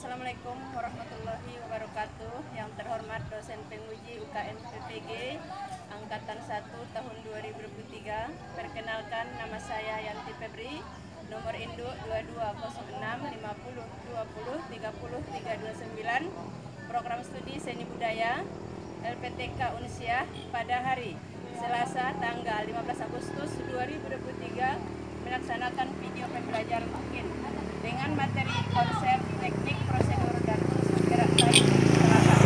Assalamualaikum warahmatullahi wabarakatuh. Yang terhormat dosen penguji UKM PPG Angkatan 1 tahun 2023. Perkenalkan, nama saya Yanti Febri, nomor induk 22065020300329, program studi seni budaya LPTK Unsiah pada hari Selasa tanggal 15 Agustus 2023 melaksanakan video pembelajaran mungkin dengan materi konsep, teknik, prosedur, dan unsur gerak tarik pergerakan.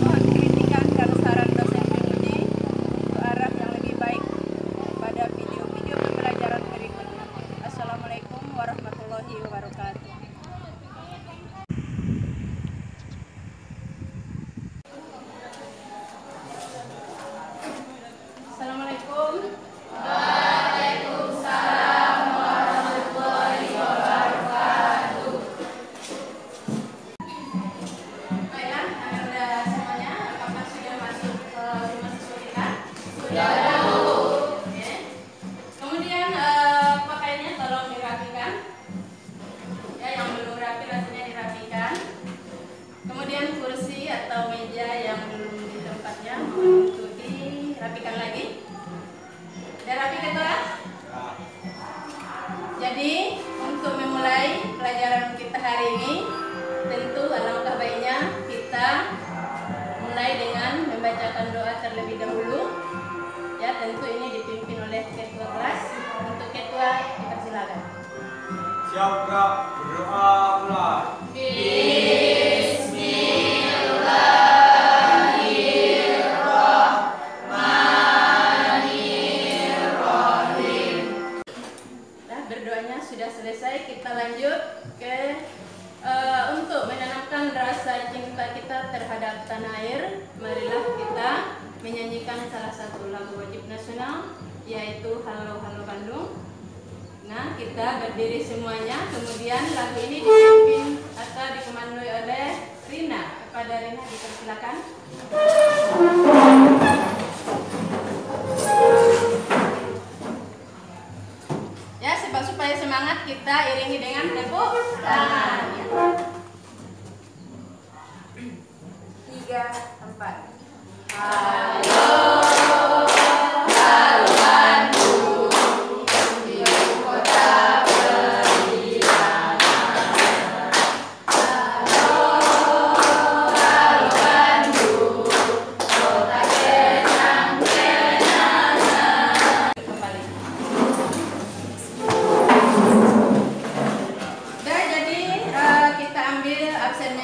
Mohon kritikan dan saran dosen penguji untuk arah yang lebih baik pada video-video pembelajaran berikutnya. Assalamualaikum warahmatullahi wabarakatuh. Assalamualaikum. Pakaiannya tolong dirapikan. Ya, yang belum rapi rasanya dirapikan. Kemudian kursi atau meja yang belum di tempatnya untuk dirapikan lagi. Sudah rapi ketua? Jadi untuk memulai pelajaran kita hari ini, tentu alangkah baiknya kita mulai dengan membacakan doa terlebih dahulu. Ya, tentu ini dipimpin oleh ketua kelas. Untuk ketua dipersilakan. Siap Kak, berdoa mulai. Nah, berdoanya sudah selesai, kita lanjut ke untuk menanamkan rasa cinta kita terhadap tanah air. Marilah kita menyanyikan salah satu lagu wajib nasional, yaitu Halo Halo Bandung. Nah, kita berdiri semuanya, kemudian lagu ini dipimpin atau dikomandoi oleh Rina. Kepada Rina dipersilakan. Ya, supaya semangat kita iringi dengan tepuk tangan. 3, 4. Halo.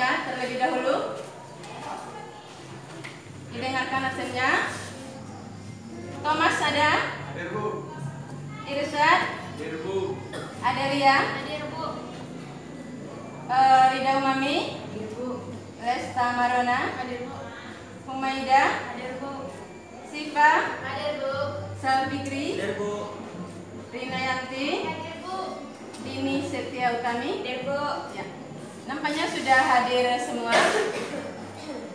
Terlebih dahulu didengarkan absennya. Thomas ada? Hadir Bu. Irsad? Hadir Bu. Adelia? Hadir Bu. Rida Umami? Hadir Bu. Lesta Marona? Hadir Bu. Humaida? Hadir Bu. Siva? Hadir Bu. Salbikri? Hadir Bu. Rina Yanti? Hadir Bu. Dini Setia Utami? Hadir Bu. Ya. Nampaknya sudah hadir semua.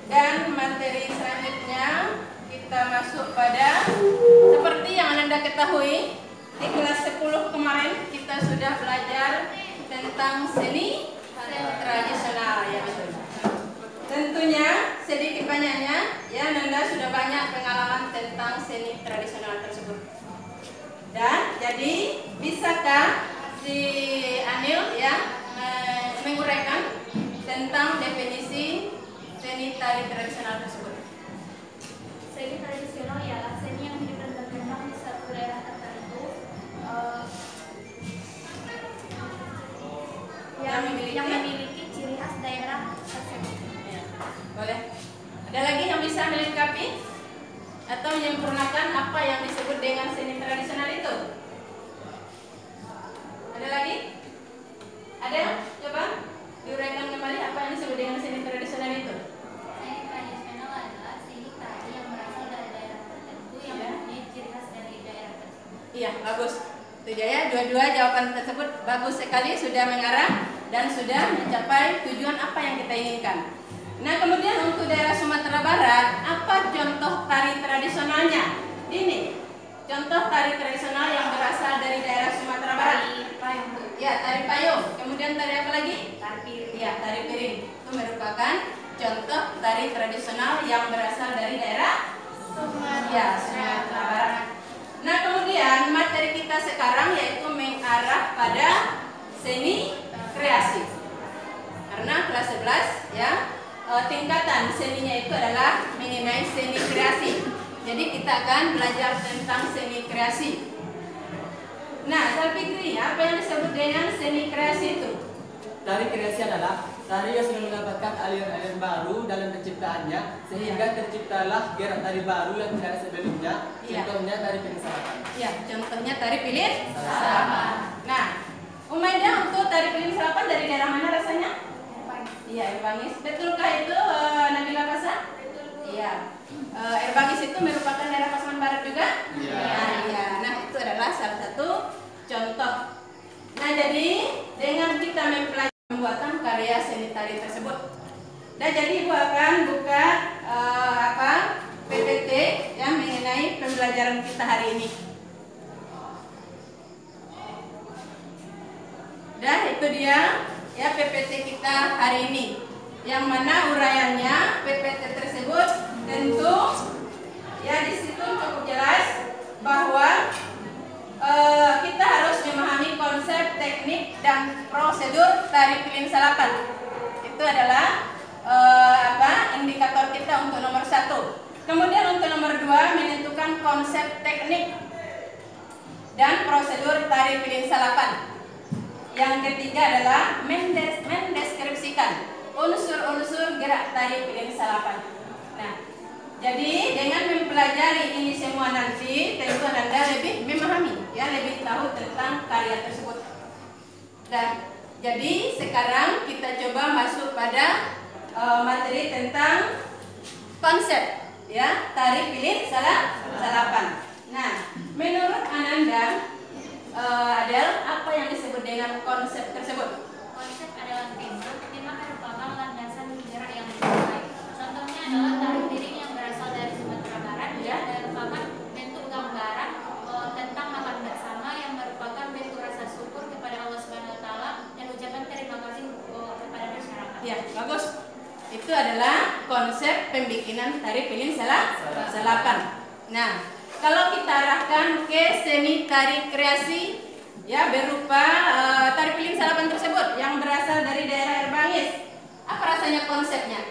Dan materi selanjutnya kita masuk pada seperti yang Anda ketahui, di kelas 10 kemarin kita sudah belajar tentang seni tradisional, ya betul. Tentunya sedikit banyaknya ya Nanda sudah banyak pengalaman tentang seni tradisional tersebut. Dan jadi bisakah si Anil ya menguraikan tentang definisi seni tari tradisional tersebut? Seni tradisional ialah seni yang hidup dan berkembang di suatu daerah tertentu yang memiliki ciri khas daerah tersebut. Ya, boleh. Ada lagi yang bisa melengkapi atau menyempurnakan apa yang disebut dengan seni tradisional itu? Ada lagi? Ada? Coba diuraikan kembali apa yang disebut dengan seni tradisional itu. Seni tradisional adalah seni tari yang berasal dari daerah tertentu yang mempunyai ciri khas dari daerah tersebut. Iya, bagus. Itu ya, dua-dua jawaban tersebut bagus sekali, sudah mengarah dan sudah mencapai tujuan apa yang kita inginkan. Nah, kemudian untuk daerah Sumatera Barat, apa contoh tari tradisionalnya? Ini contoh tari tradisional yang berasal dari daerah Sumatera Barat. Ya, tari payung. Kemudian tari apa lagi? Tari piring. Ya, tari piring. Itu merupakan contoh tari tradisional yang berasal dari daerah Sumatera Barat. Nah, kemudian materi kita sekarang yaitu mengarah pada seni kreasi. Karena kelas 11 ya, tingkatan seninya itu adalah mengenai seni kreasi. Jadi kita akan belajar tentang seni kreasi. Nah, saya pikir apa yang disebut dengan seni kreasi itu? Tari kreasi adalah tari yang sudah mendapatkan aliran-aliran baru dalam penciptaannya sehingga terciptalah gerak tari baru yang tidak ada sebelumnya. Iya. Contohnya tari piring salapan. Ya, contohnya tari pilin salapan. Nah, Umaida untuk tari pilin salapan dari daerah mana rasanya? Iya, Air Bangis. Betulkah itu Nabila Kasa? Iya. Air Bangis itu merupakan daerah Pasaman Barat juga? Iya. Iya. Nah, itu adalah salah satu contoh. Nah, jadi dengan kita mempelajari pembuatan karya seni tari tersebut. Dan jadi Ibu akan buka PPT yang mengenai pembelajaran kita hari ini. Dan itu dia ya PPT kita hari ini. Yang mana uraiannya PPT tersebut tentu ya di situ cukup jelas bahwa kita harus memahami konsep, teknik, dan prosedur tari pilin salapan. Itu adalah indikator kita untuk nomor 1. Kemudian untuk nomor 2 menentukan konsep, teknik, dan prosedur tari pilin salapan. Yang ketiga adalah mendeskripsikan unsur-unsur gerak tari pilin salapan. Nah, jadi dengan mempelajari ini semua nanti tentu Anda lebih memahami, ya lebih tahu tentang karya tersebut. Dan jadi sekarang kita coba masuk pada materi tentang konsep, ya tari pilin salapan. Nah, menurut Ananda, Adel, apa yang disebut dengan konsep tersebut? Konsep adalah tema. Tema merupakan landasan gerak yang dipakai. Contohnya adalah tari piring yang berasal dari Sumatera Barat Ya. dan merupakan bentuk gambaran tentang makan bersama yang merupakan bentuk rasa syukur kepada Allah Subhanahu Wa Taala dan ucapan terima kasih kepada masyarakat. Ya, bagus. Itu adalah konsep pembikinan tari pilin salapan. Nah, kalau kita arahkan ke seni tari kreasi, ya berupa tari pilin salapan tersebut yang berasal dari daerah Air Bangis, apa rasanya konsepnya?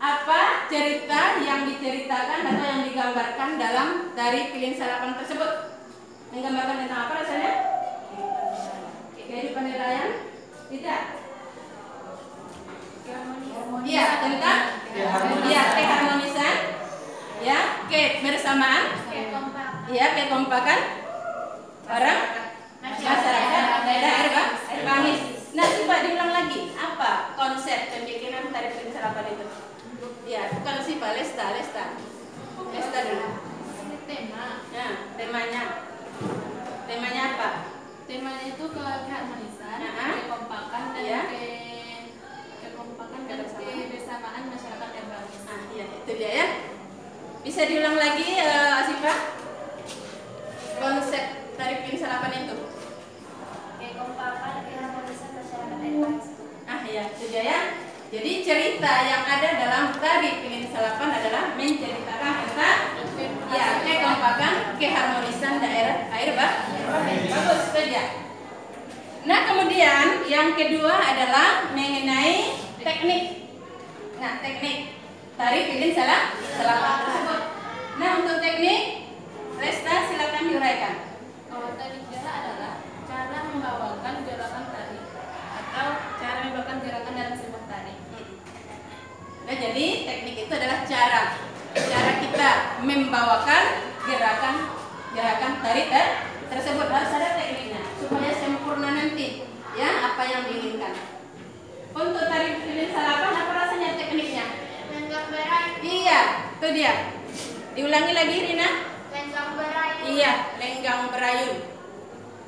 Apa cerita yang diceritakan atau yang digambarkan dalam tari pilin salapan tersebut? Menggambarkan tentang apa rasanya? Kehidupan nelayan? Tidak. Iya, tentang keharmonisan, ya, kebersamaan, ya, kekompakan orang masyarakat daerah Air Bangis. Nah, coba diulang lagi, apa konsep pembikinan tari pilin salapan itu? Ya, bukan Siva, Lesta dulu. Tema. Nah, temanya apa? Temanya itu keharmonisan, kekompakan dan Ya. kekompakan dan kebersamaan masyarakat Air Bangis. Nah, iya, itu dia ya. Bisa diulang lagi, Asifa? Konsep tari pilin salapan itu. Kekompakan, keharmonisan masyarakat Air Bangis. Ah ya, itu dia ya. Jadi cerita yang ada dalam tari pilin salapan adalah menceritakan tentang ya kekompakan, keharmonisan daerah Air Bangis. Bagus saja. Nah, kemudian yang kedua adalah mengenai teknik. Nah, teknik tari pilin salapan tersebut. Nah, untuk teknik, Lesta silakan diuraikan. Kalau teknik gerak adalah cara membawakan gerakan tari atau cara membawakan gerakan dalam sebuah tari. Nah, jadi teknik itu adalah cara kita membawakan gerakan tari tersebut. Harus ada tekniknya supaya sempurna nanti, ya apa yang diinginkan. Untuk tari pilin salapan apa rasanya tekniknya? Lenggang berai. Iya, itu dia. Diulangi lagi, Rina. Lenggang berai. Iya, lenggang berayun.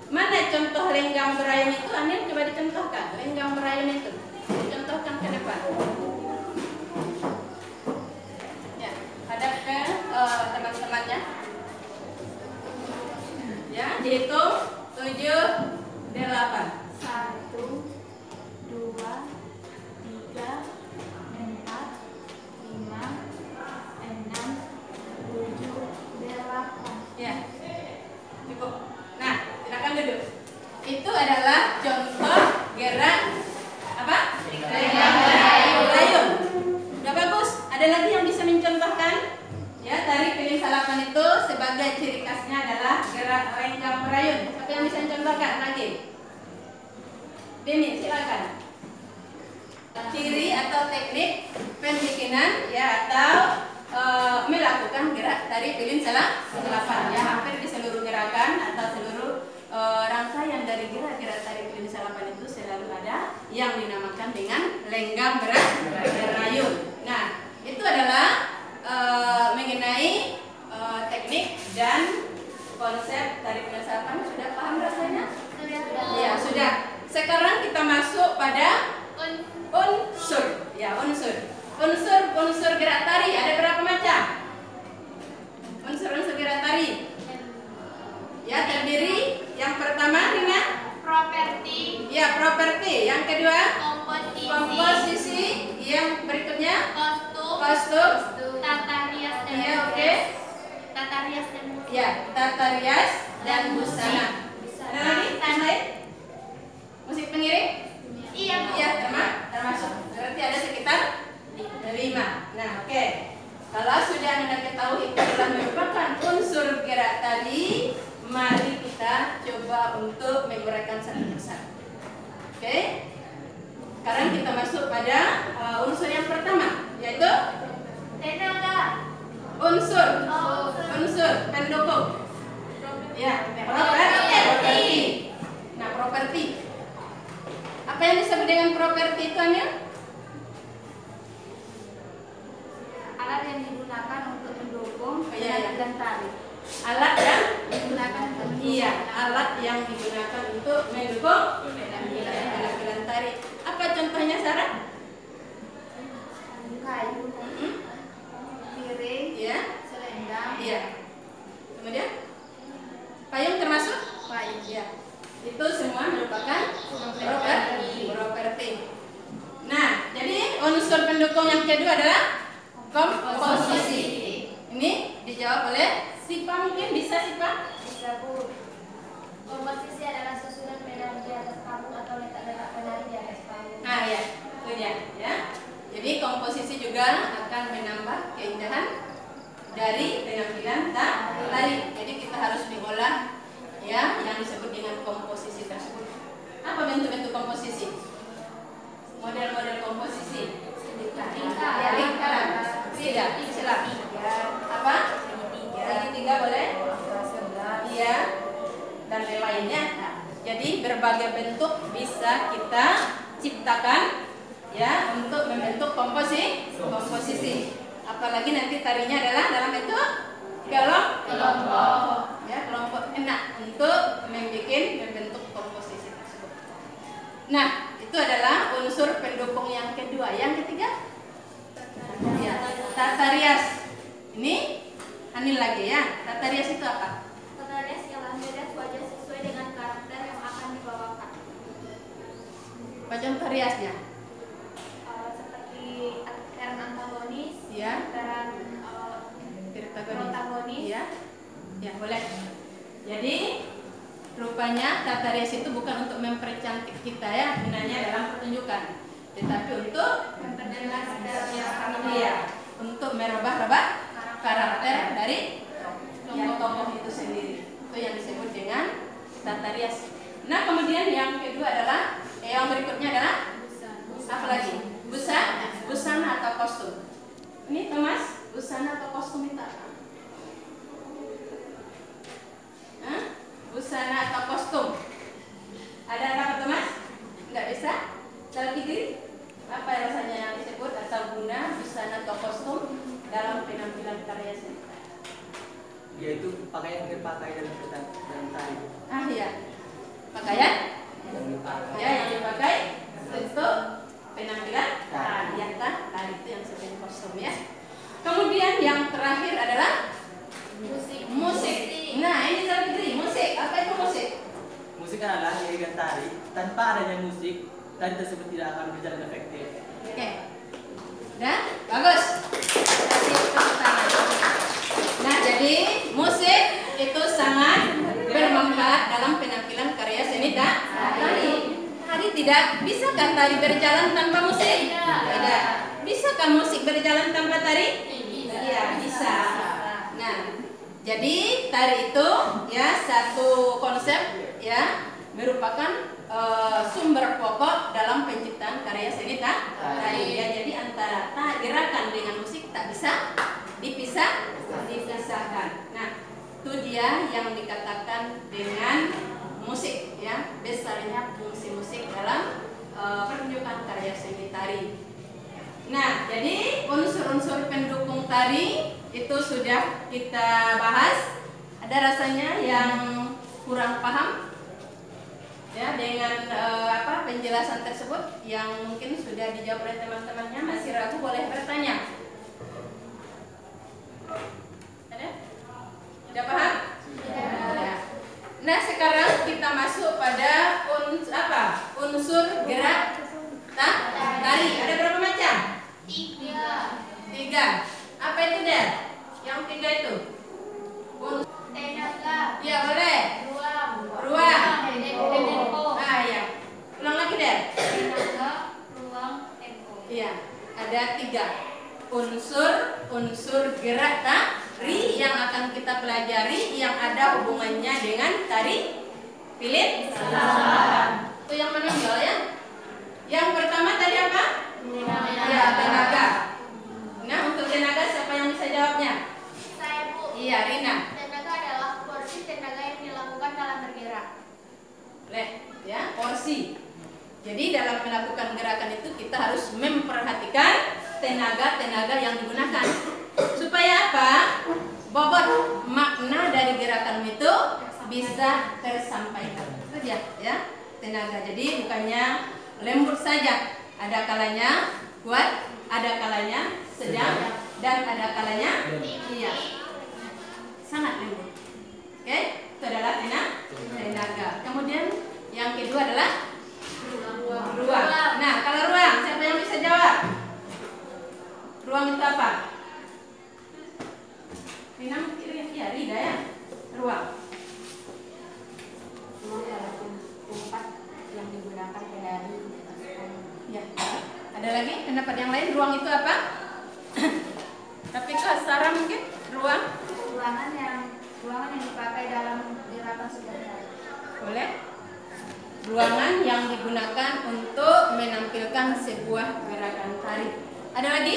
Mana contoh lenggang berayun itu? Anil coba dicontohkan. Lenggang berayun itu dicontohkan ke depan. Ya, hadap ke teman-temannya. Ya, dihitung 7, 8, 8. 1, 2, 3, 4, 5, 6, 7, 8. Ya, cukup. Nah, silakan duduk. Itu adalah contoh gerak apa? Rayun. Udah bagus. Ada lagi yang bisa mencontohkan? Ya, tari piling salapan itu sebagai ciri khasnya adalah gerak renggam merayun. Siapa yang bisa mencontohkan lagi? Dini, silakan. Ciri atau teknik pembikinan ya atau melakukan gerak tari piling salapan ya, hampir di seluruh gerakan atau seluruh rangkaian dari gerak-gerak tari piling salapan itu selalu ada yang dinamakan dengan lenggam merayun. Nah, itu adalah mengenai teknik dan konsep tari piling salapan. Sudah paham rasanya? Ya, sudah. Sekarang kita masuk pada unsur. Ya, unsur gerak tari ada berapa macam? Unsur gerak tari. Ya, terdiri yang pertama dengan Properti, ya properti, yang kedua komposisi, yang berikutnya kostum, tata rias dan ya oke, tata rias dan musik. ya tata rias dan busana. Ada lagi? Lain? Musik pengiring? Iya, Bu. Iya, termasuk. Berarti ada sekitar 5. Nah, oke. Kalau sudah Anda ketahui itu adalah merupakan unsur gerak tari, mari kita coba untuk menguraikan satu persatu. Oke? Sekarang kita masuk pada unsur yang pertama, yaitu Tenaga. unsur pendukung. Ya, properti. Nah, properti. Apa yang disebut dengan properti itu, Anil? Alat yang digunakan untuk mendukung Iya. penampilan tari. Alat yang Digunakan untuk mendukung. iya, alat yang digunakan untuk mendukung penampilan tari. Apa contohnya, Sarah? Kayu, piring, Iya. selendang, Iya. Kemudian payung termasuk? payung. Iya. Itu semua merupakan properti. Nah, jadi unsur pendukung yang kedua adalah komposisi. Ini dijawab oleh Sipa, mungkin bisa Sipa? Bisa, Bu. Komposisi adalah susunan medan di atas panggung atau letak-letak penari di atas panggung. Nah, ya, itu dia, ya. Jadi komposisi juga akan menambah keindahan dari penampilan tari. Jadi kita harus mengolah ya yang disebut dengan komposisi tersebut. Apa bentuk-bentuk komposisi? Model-model komposisi. Lingkaran. Tidak, silat. Apa? Segitiga boleh? Iya. Dan lainnya. Jadi berbagai bentuk bisa kita ciptakan ya untuk membentuk komposisi. Apalagi nanti tarinya adalah dalam bentuk kelompok. Ya, kelompok enak untuk membentuk komposisi tersebut. Nah, itu adalah unsur pendukung yang kedua. Yang ketiga? Ya, tata rias. Ini Anil lagi ya. Tata rias itu apa? Tata rias ialah merias wajah sesuai dengan karakter yang akan dibawakan. Apa contoh riasnya? Seperti peran antagonis, Ya. peran protagonis. Ya. Ya, boleh. Jadi rupanya tata rias itu bukan untuk mempercantik kita ya, gunanya dalam pertunjukan, tetapi untuk memperjelas yang kami iya, untuk merubah-rubah karakter dari yang tokoh itu sendiri. Itu yang disebut dengan tata rias. Nah, kemudian yang kedua adalah yang berikutnya adalah apa lagi? Busana atau kostum. Ini Thomas, busana atau kostum itu apa? Hah? Busana atau kostum? Ada apa Thomas? Enggak bisa? Selfie apa rasanya yang disebut atau guna busana atau kostum dalam penampilan karya seni? Yaitu pakaian yang dipakai dalam tari. Ah iya, pakaian Yang dipakai. ya yang dipakai untuk penampilan tari tari itu yang sebagai kostum ya. Kemudian yang terakhir adalah musik. Nah ini Zalfitri, musik apa itu musik? Musik adalah iringan tari tari tersebut tidak akan berjalan efektif. Oke. Nah, bagus. Kasih tepuk tangan. Nah, jadi musik itu sangat bermanfaat dalam penampilan karya seni tari. Tari tidak, bisakah tari berjalan tanpa musik? Tidak. Bisakah musik berjalan tanpa tari? Iya, bisa. Nah, jadi tari itu ya satu konsep ya merupakan sumber pokok dalam penciptaan karya seni tari. Ya, jadi antara gerakan dengan musik tak bisa dipisahkan. Nah, itu dia yang dikatakan dengan musik ya, besarnya fungsi musik dalam pertunjukan karya seni tari. Nah, jadi unsur-unsur pendukung tari itu sudah kita bahas. Ada rasanya yang kurang paham ya dengan penjelasan tersebut yang mungkin sudah dijawab oleh teman-temannya, masih ragu boleh bertanya. Ada? Sudah paham? Sudah. Nah, sekarang kita masuk pada unsur gerak tari. Ada berapa macam? 3. Apa itu deh? Yang 3 itu? Tenaga. Ya, boleh. Ruang. Tempo. Ah, ya. Ulang lagi deh. Tenaga, ruang, tempo. Iya, ada 3 unsur gerak tari yang akan kita pelajari yang ada hubungannya dengan tari. Pilih itu yang menonjol ya. Yang pertama tadi apa? Ya, tenaga. Nah, untuk tenaga siapa yang bisa jawabnya? Saya, Bu. Iya, Rina. Tenaga adalah porsi tenaga yang dilakukan dalam bergerak. Boleh, ya, porsi. Jadi dalam melakukan gerakan itu kita harus memperhatikan tenaga-tenaga yang digunakan. Supaya apa? Bobot makna dari gerakan itu bisa tersampaikan. Itu dia, ya, tenaga. Jadi bukannya lembut saja. Ada kalanya kuat, ada kalanya sedang, dan ada kalanya iya, sangat lembut. Oke, itu adalah tenaga. Kemudian yang kedua adalah ruang. Nah, kalau ruang, siapa yang bisa jawab? Ruang itu apa? Rina, ya, Rida ya. Ruang. Ruang adalah tempat yang digunakan dari Ya. Ada lagi pendapat yang lain? Ruang itu apa? Tapi kasar mungkin ruang. ruangan yang dipakai dalam gerakan sehari-hari. Boleh. Ruangan yang digunakan untuk menampilkan sebuah gerakan tari. Ada lagi?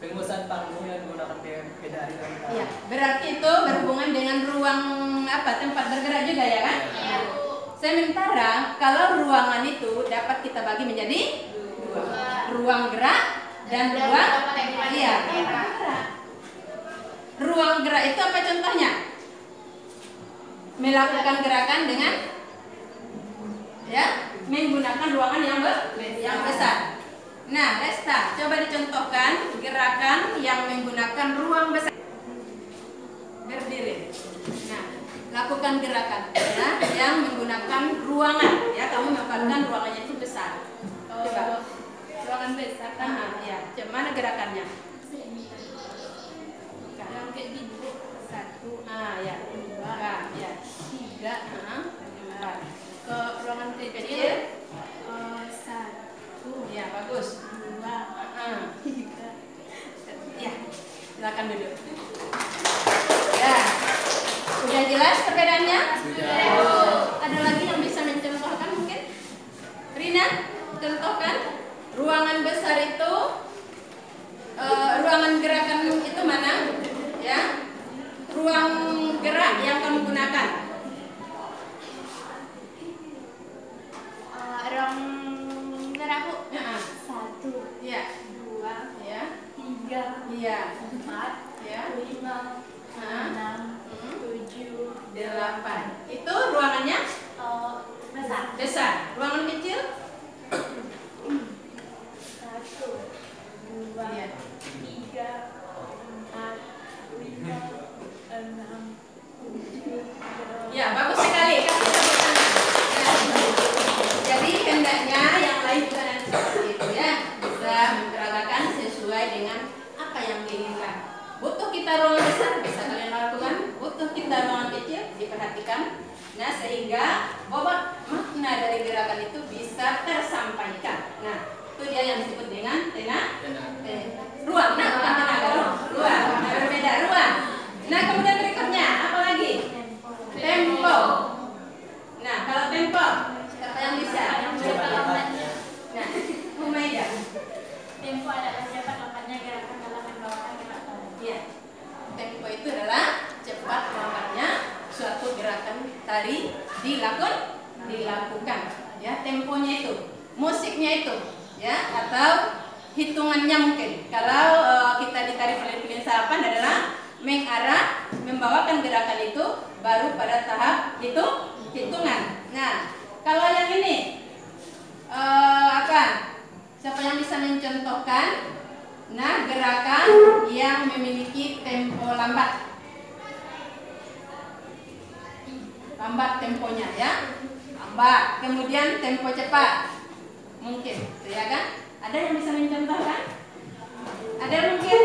Pengusahaan panggung yang menggunakan pedari dan tari. Iya. Berarti itu berhubungan dengan ruang tempat bergerak juga ya kan? Iya, Bu. Sementara kalau ruangan itu dapat kita bagi menjadi 2. Ruang gerak dan ruang iya. Ruang gerak itu apa contohnya? Melakukan gerakan dengan ya, menggunakan ruangan yang besar. Nah, Lesta, coba dicontohkan gerakan yang menggunakan ruang besar. Berdiri. Nah, lakukan gerakan ya, yang menggunakan ruangan ya, kamu melakukan ruangannya itu besar. Coba. Ruangan besar. Ya. Coba mana gerakannya? Yang kayak gitu. 1. Ya. 2. Ya. 3. 4. Ke ruangan kecil. 1. Ya, bagus. 2. 3. Ya. Silakan duduk. Ya. Sudah jelas perbedaannya? Sudah. Ada lagi yang bisa mencontohkan mungkin? Rina, contohkan ruangan besar itu, ruangan gerakan itu mana? Ya, ruang gerak yang kamu gunakan. Ruang gerak, Bu. 1, ya, 2, ya, 3, ya, 4, ya, 5, 6, 7, 8. Itu ruangannya besar. Ruangan kecil? 1, 2, Ya. 3, 4, 5, 6, 7. Ya, bagus sekali. Kasih tepuk tangan. Ya. Jadi hendaknya Nah, itu dia yang disebut dengan Tenaga. ruang. Nah, bukan tenaga, ruang. Nah, berbeda ruang. Nah, kemudian berikutnya apa lagi? Tempo. Nah, kalau tempo, siapa yang bisa? Cepat lambatnya. Nah, Humaida. Tempo adalah cepat lambatnya gerakan dalam membawakan gerak tari. Iya. Tempo itu adalah cepat lambatnya suatu gerakan tari dilakukan. Ya, temponya itu, musiknya itu, ya, atau hitungannya mungkin. Kalau kita di tari pelin-pelin salapan adalah mengarah, membawakan gerakan itu baru pada tahap itu hitungan. Nah, kalau yang ini apa? Siapa yang bisa mencontohkan? Nah, gerakan yang memiliki tempo lambat. Lambat temponya ya. Lambat. Kemudian tempo cepat. Mungkin, ya kan? Ada yang bisa mencontohkan? Ada mungkin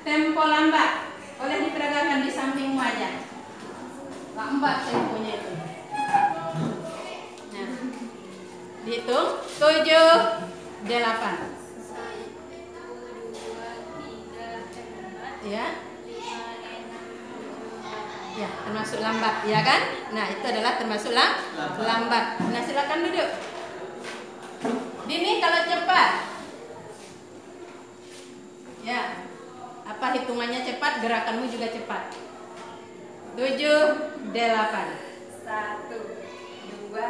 tempo lambat. Boleh diperagakan di samping wajah. Lambat temponya itu. Nah, dihitung 7, 8. Ya. Ya, termasuk lambat, ya kan? Nah, itu adalah termasuk lambat. Nah, silakan duduk. Dini kalau cepat. Ya. Apa hitungannya cepat, gerakanmu juga cepat. 7, 8. 1, 2,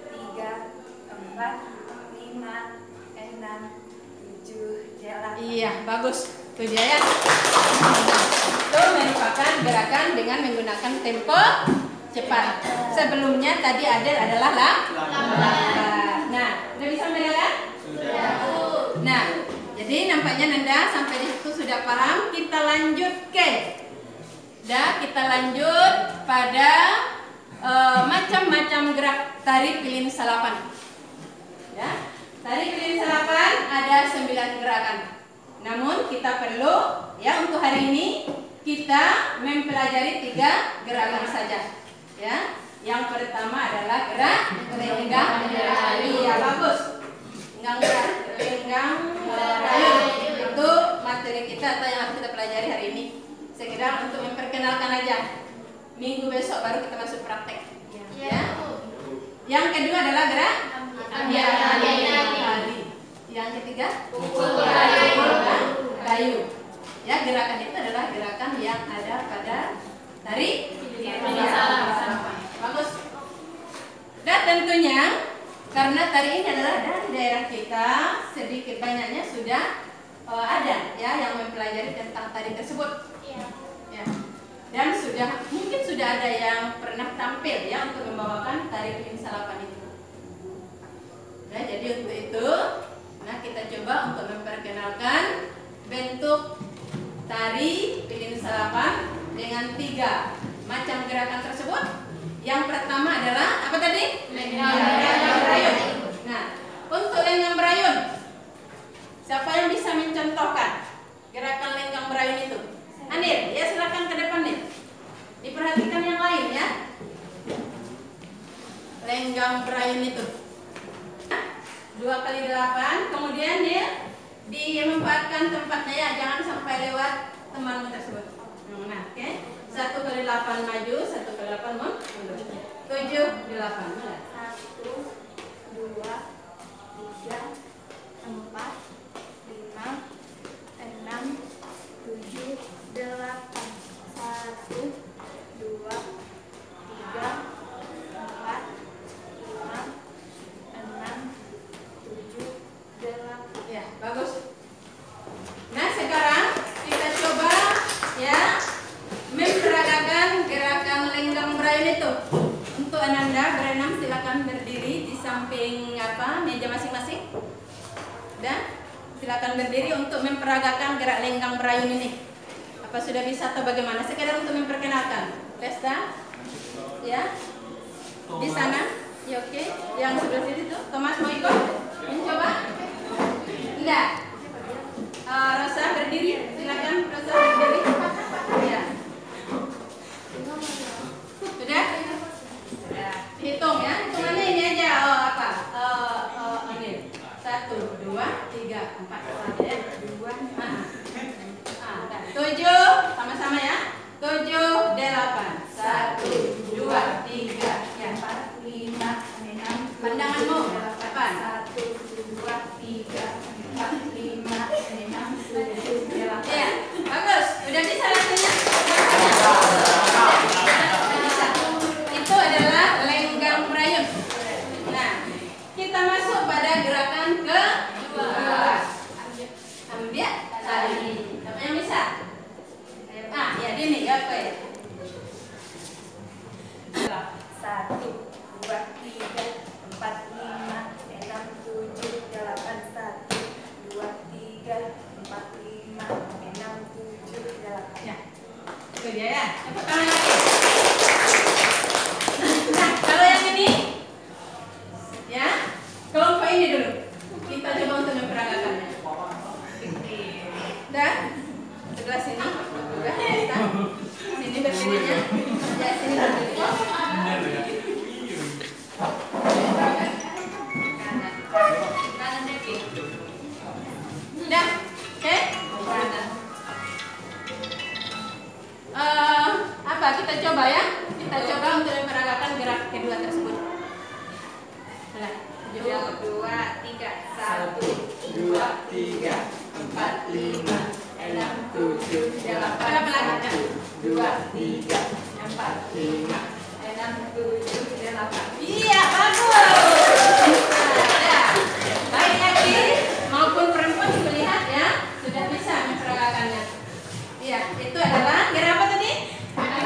3, 4, 5, 6, 7, 8. Iya, bagus. Itu dia ya. Itu merupakan gerakan dengan menggunakan tempo cepat. Sebelumnya tadi adalah lambat. Nah, udah bisa membedakan? Sudah. Nah, jadi nampaknya Nanda sampai di situ sudah paham. Kita lanjut ke. Kita lanjut pada macam-macam gerak tari pilin salapan. Ya, tari pilin salapan ada 9 gerakan. Namun kita perlu ya untuk hari ini kita mempelajari 3 gerakan saja. Ya, yang pertama adalah gerak lenggang merayu. Ya, bagus. Lenggang merayu itu materi kita atau yang harus kita pelajari hari ini. Sekedar untuk memperkenalkan aja. Minggu besok baru kita masuk praktek. Ya. Yang kedua adalah gerak tari. Yang ketiga pukul kayu. Ya, gerakan itu adalah gerakan yang ada pada tari bagus. Dan tentunya karena tari ini adalah dari daerah kita, sedikit banyaknya sudah ada ya yang mempelajari tentang tari tersebut. Ya. Dan mungkin sudah ada yang pernah tampil ya untuk membawakan tari pilin salapan itu. Nah, jadi untuk itu, nah kita coba untuk memperkenalkan bentuk tari pilin salapan dengan 3 macam gerakan tersebut. Yang pertama adalah apa tadi? Lenggang berayun. Nah, untuk lenggang berayun, siapa yang bisa mencontohkan gerakan lenggang berayun itu? Anil, ya silakan ke depan nih. Diperhatikan yang lain ya. Lenggang berayun itu 2 kali 8, kemudian dia dimanfaatkan tempatnya ya, jangan sampai lewat temanmu tersebut. Nah, oke. 1 kali 8 maju, 1 kali 8 mundur. 7, 8. 1, 2, 3, 4, 5, 6, 7, 8. 1, 2, 3, 4, 5, 6, 7, 8. Ya, bagus. Nah, sekarang kita coba ya memperagakan gerakan lenggang berayun itu. Untuk Ananda berenang silakan berdiri di samping meja masing-masing. Dan silakan berdiri untuk memperagakan gerak lenggang berayun ini. Apa sudah bisa atau bagaimana? Sekedar untuk memperkenalkan. Lesta, ya, di sana, ya oke. Yang sebelah sini tuh, Thomas mau ikut? Mencoba? Enggak. Rosa berdiri, silakan Rosa berdiri. Ya. Sudah? Sudah. Hitung ya, hitungannya ini aja. Ini 1, 3, 4, 5, 6, 7, 8. Ya, bagus. Udah bisa rasanya? Itu adalah lenggang merayun. Nah, kita masuk pada gerakan kedua. Ambil tali. Siapa yang bisa? Ya Dini, ya apa ya? 1, 2, 3, 4, 5, 6, 7, 8. 1, 2, 3, 4, 5, 6, 7, 8. Ya. Itu dia ya. Tepuk tangan lagi. Nah, kalau yang ini ya, kelompok ini dulu. Kita coba untuk memperagakannya. Dan sebelah sini juga kita. Sini berdirinya. Ya, sini berdiri. Kanan kiri. Udah, oke? Apa kita coba ya? Kita coba untuk memperagakan gerak kedua tersebut. Nah, 2, 3, 1, 2, 3, 4, 5, 6, 7, 8. Berapa lagi? 2, 3, 4, 5, 6, 7, 8. Iya, bagus. Ya. Baik lagi maupun perempuan melihat ya, sudah bisa memperagakannya. Iya, itu adalah gerakan apa tadi?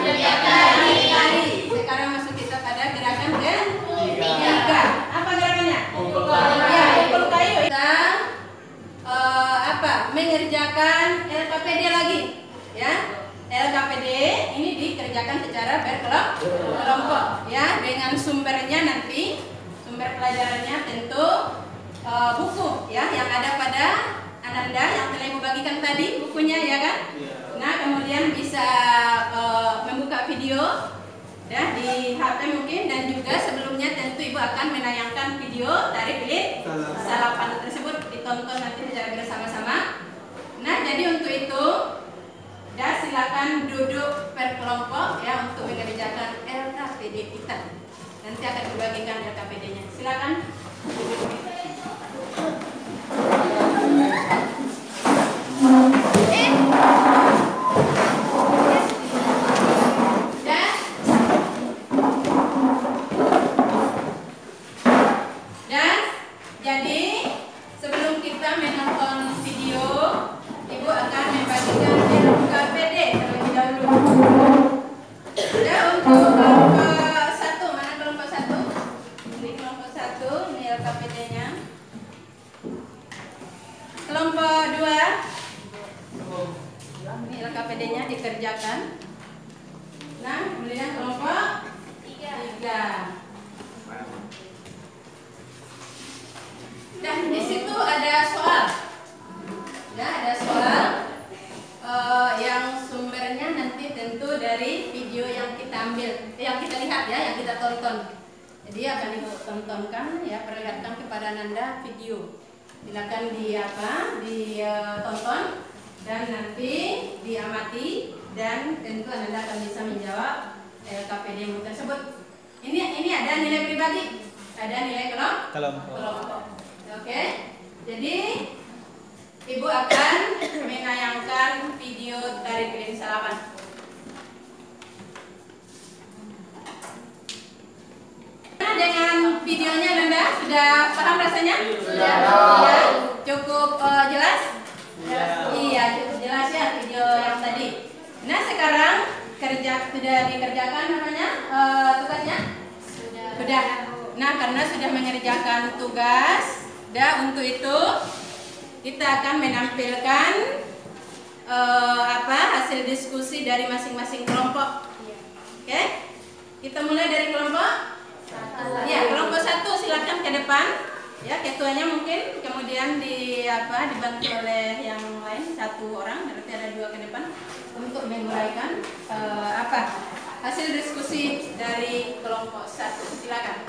Tari. Sekarang masuk kita pada gerakan ketiga. Apa gerakannya? Ya, pukul kayu. Kita mengerjakan LKPD lagi, ya. LKPD ini dikerjakan secara berkelompok, ya, dengan sumbernya nanti, sumber pelajarannya tentu buku, ya, yang ada pada Ananda yang telah Ibu bagikan tadi bukunya, ya kan? Nah, kemudian bisa membuka video ya di HP mungkin, dan juga sebelumnya tentu Ibu akan menayangkan video dari Pilih Salapan tersebut, ditonton nanti secara bersama-sama. Nah, jadi untuk itu ya silakan duduk berkelompok ya untuk mengerjakan LKPD kita. Nanti akan dibagikan LKPD-nya. Silakan duduk. Dan jadi sebelum kita menonton video, Ibu akan membagikan LKPD terlebih dahulu. Ya, untuk kelompok 1, mana kelompok 1? Ini kelompok 1, ini LKPD-nya. Kelompok 2, ini LKPD-nya dikerjakan. Nah, kemudian kelompok 3. Dan di situ ada soal. Ya, ada soal yang sumbernya nanti tentu dari video yang kita ambil, yang kita lihat ya, yang kita tonton. Jadi akan Ibu tontonkan ya, perlihatkan kepada Nanda video. Silakan ditonton dan nanti diamati, dan tentu Anda akan bisa menjawab LKPD tersebut. Ini ada nilai pribadi, ada nilai kelompok. Oke, jadi Ibu akan menayangkan video dari Pilih Salapan. Dengan videonya Nanda sudah paham rasanya? Sudah. Ya, cukup jelas? Iya, cukup jelas ya video yang tadi. Nah, sekarang sudah dikerjakan namanya tugasnya? Sudah. Nah, karena sudah mengerjakan tugas, untuk itu kita akan menampilkan hasil diskusi dari masing-masing kelompok. Oke? Kita mulai dari kelompok 1. Ya, kelompok 1 silakan ke depan. Ya, ketuanya mungkin, kemudian dibantu oleh yang lain 1 orang, berarti ada 2 ke depan untuk menguraikan hasil diskusi dari kelompok 1. Silakan.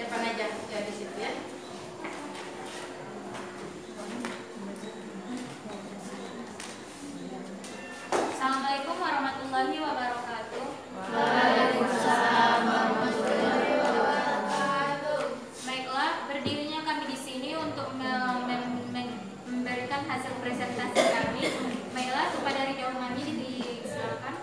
Depan aja, ya di situ ya. Assalamualaikum warahmatullahi wabarakatuh. Waalaikumsalam warahmatullahi wabarakatuh. Baiklah, berdirinya kami presentasi kami. Baiklah, kepada Rida Umami disilakan.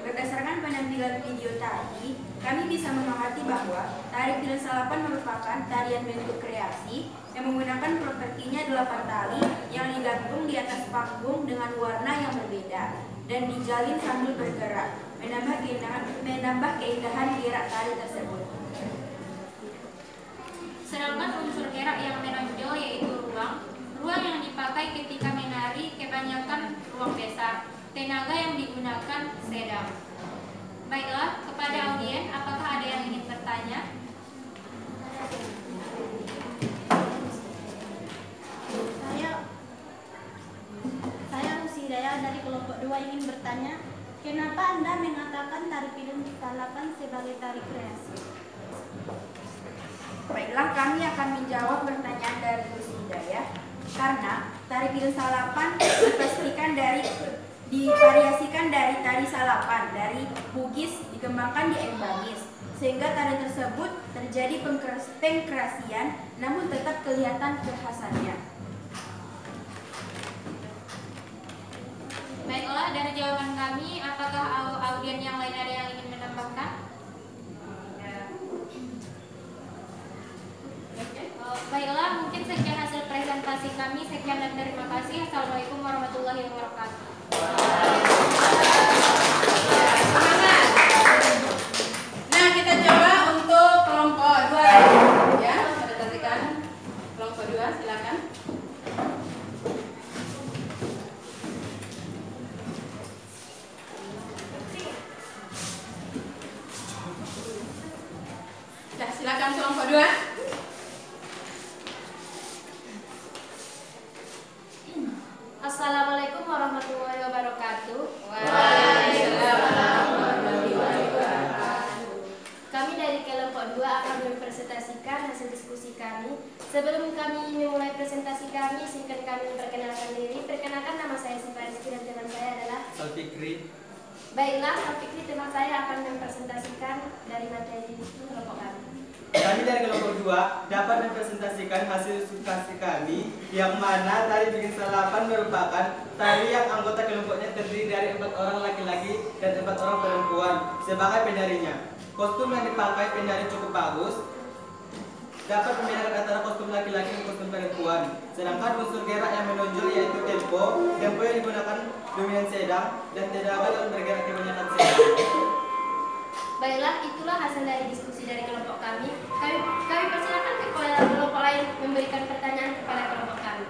Berdasarkan penampilan video tadi, kami bisa mengamati bahwa tari pilen salapan merupakan tarian bentuk kreasi yang menggunakan propertinya 8 tali yang digantung di atas panggung dengan warna yang berbeda dan dijalin sambil bergerak, menambah keindahan gerak tari tersebut. Sedangkan unsur gerak yang menonjol yaitu ruang yang dipakai ketika menari kebanyakan ruang besar, tenaga yang digunakan sedang. Baiklah, kepada audien, apakah ada yang ingin bertanya? Saya Rusidaya dari kelompok 2 ingin bertanya, kenapa Anda mengatakan tari pilen salapan sebagai tari kreasi? Baiklah, kami akan menjawab pertanyaan dari Rusidaya. Karena tari pilen salapan divariasikan dari tari salapan, dari Bugis dikembangkan di Embangis, sehingga tari tersebut terjadi pengkreasian namun tetap kelihatan kekhasannya. Baiklah, dari jawaban kami, apakah audien yang lain ada yang ingin menambahkan? Baiklah, mungkin sekian hasil presentasi kami. Sekian dan terima kasih. Assalamualaikum warahmatullahi wabarakatuh. Semangat. Nah, kita coba untuk kelompok 2 ya. Presentasikan kelompok 2, silakan. Nah, silakan kelompok 2. Assalamualaikum warahmatullahi wabarakatuh. Waalaikumsalam warahmatullahi wabarakatuh. Kami dari kelompok 2 akan mempresentasikan hasil diskusi kami. Sebelum kami memulai presentasi kami, izinkan kami memperkenalkan diri. Perkenalkan, nama saya Siva Rizky dan teman saya adalah Salfikri. Baiklah, Salfikri teman saya akan mempresentasikan dari materi kelompok kami. Kami dari kelompok 2 dapat mempresentasikan hasil diskusi kami, yang mana tari pilen salapan merupakan tari yang anggota kelompoknya terdiri dari 4 orang laki-laki dan 4 orang perempuan sebagai penarinya. Kostum yang dipakai penari cukup bagus, dapat membedakan antara kostum laki-laki dan kostum perempuan. Sedangkan unsur gerak yang menonjol yaitu tempo yang digunakan dominan sedang dan tenaga yang bergerak kebanyakan sedang. Baiklah, itulah hasil dari diskusi dari kelompok kami. Kami persilakan kepada kelompok lain memberikan pertanyaan kepada kelompok kami.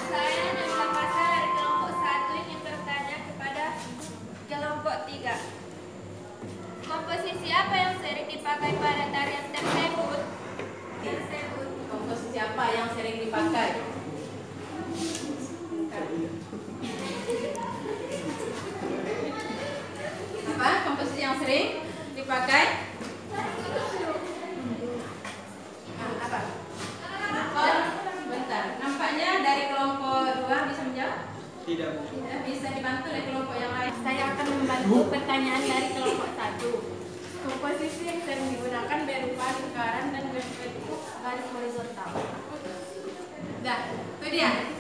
Saya Nabila Fasa dari kelompok 1 ingin bertanya kepada kelompok 3. Komposisi apa yang sering dipakai pada tarian tersebut? Komposisi apa yang sering dipakai? Apa komposisi yang sering dipakai? Apa? Oh, bentar. Nampaknya dari kelompok 2 bisa menjawab? Tidak. Tidak, bisa dibantu oleh kelompok yang lain. Saya akan membantu pertanyaan dari kelompok 1. Komposisi yang sering digunakan berupa lingkaran dan berbentuk garis horizontal. Dah, itu dia.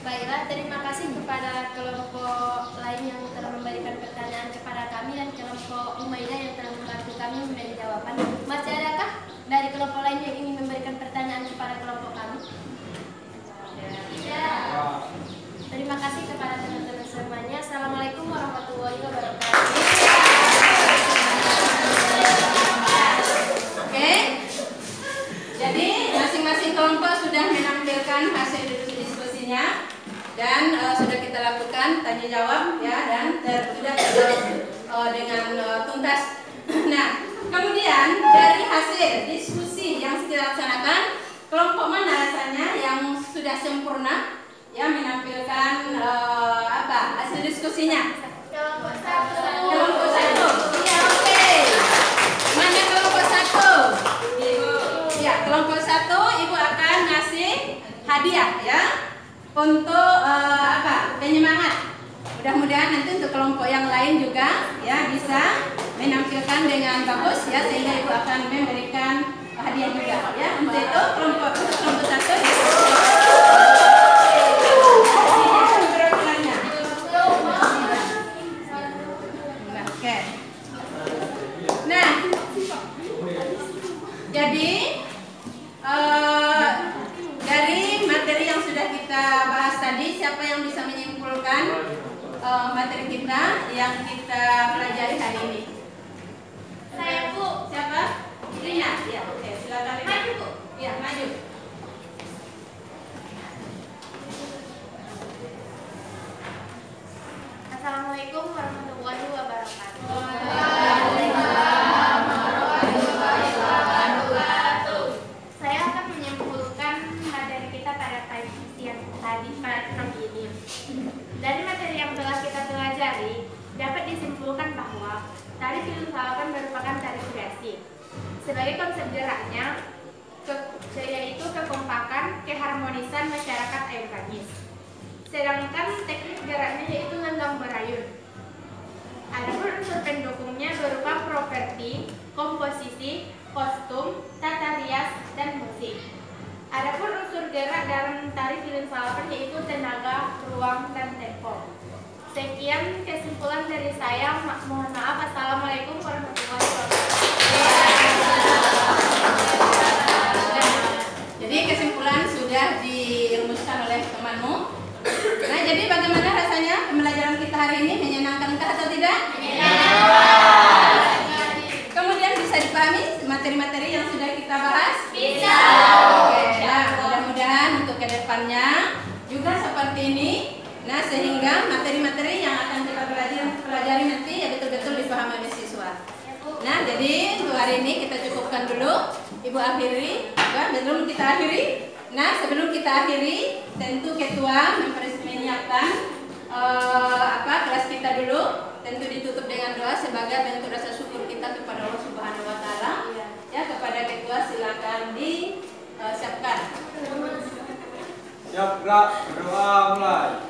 Baiklah, terima kasih kepada kelompok lain yang telah memberikan pertanyaan kepada kami dan kelompok Umaydah yang telah membantu kami memberi jawaban. Masih adakah dari kelompok lain yang ingin memberikan pertanyaan kepada kelompok kami? Tidak. Terima kasih kepada teman-teman semuanya. Assalamualaikum warahmatullahi wabarakatuh. Oke. Jadi masing-masing kelompok sudah menampilkan hasil diskusinya dan sudah kita lakukan tanya jawab ya, dan sudah terjawab dengan tuntas. Nah, kemudian dari hasil diskusi yang kita laksanakan, kelompok mana rasanya yang sudah sempurna ya menampilkan hasil diskusinya? Kelompok 1. Kelompok 1. Iya, oke. Mana kelompok 1? Ya, kelompok 1 Ibu akan ngasih hadiah ya untuk penyemangat. Mudah-mudahan nanti untuk kelompok yang lain juga ya bisa menampilkan dengan bagus ya, sehingga Ibu akan memberikan hadiah juga ya. Untuk itu kelompok 1 Dari materi yang sudah kita bahas tadi, siapa yang bisa menyimpulkan materi kita yang kita pelajari hari ini? Saya, Bu. Siapa? Rina. Ya, oke, silakan Rina. Maju, Bu. Ya, maju. Assalamualaikum warahmatullahi wabarakatuh. Saya akan menyimpulkan materi kita pada pagi yang tadi pagi ini. Dari materi yang telah kita pelajari, dapat disimpulkan bahwa tari pilun salapan merupakan tari kreasi. Sebagai konsep geraknya, yaitu kekompakan, keharmonisan masyarakat air Bangis. Sedangkan teknik geraknya yaitu lenggang berayun. Adapun unsur pendukungnya berupa properti, komposisi, kostum, tata rias, dan musik. Adapun unsur gerak dalam tari pilun salapan yaitu tenaga, ruang, dan tempo. Sekian kesimpulan dari saya. Mohon maaf. Assalamualaikum warahmatullahi wabarakatuh. Jadi kesimpulan sudah dirumuskan oleh temanmu. Nah, jadi bagaimana rasanya pembelajaran kita hari ini? Menyenangkankah atau tidak? Kemudian bisa dipahami materi-materi yang sudah kita bahas? Bisa. Oke, nah mudah-mudahan untuk kedepannya juga seperti ini. Nah, sehingga materi-materi yang akan kita pelajari nanti ya betul-betul dipahami oleh siswa. Nah, jadi untuk hari ini kita cukupkan dulu. Ibu akhiri, sebelum kita akhiri. Nah, sebelum kita akhiri, tentu ketua menyiapkan kelas kita dulu. Tentu ditutup dengan doa sebagai bentuk rasa syukur kita kepada Allah Subhanahu Wa Taala. Ya, kepada ketua silakan disiapkan. Siap gerak, berdoa mulai.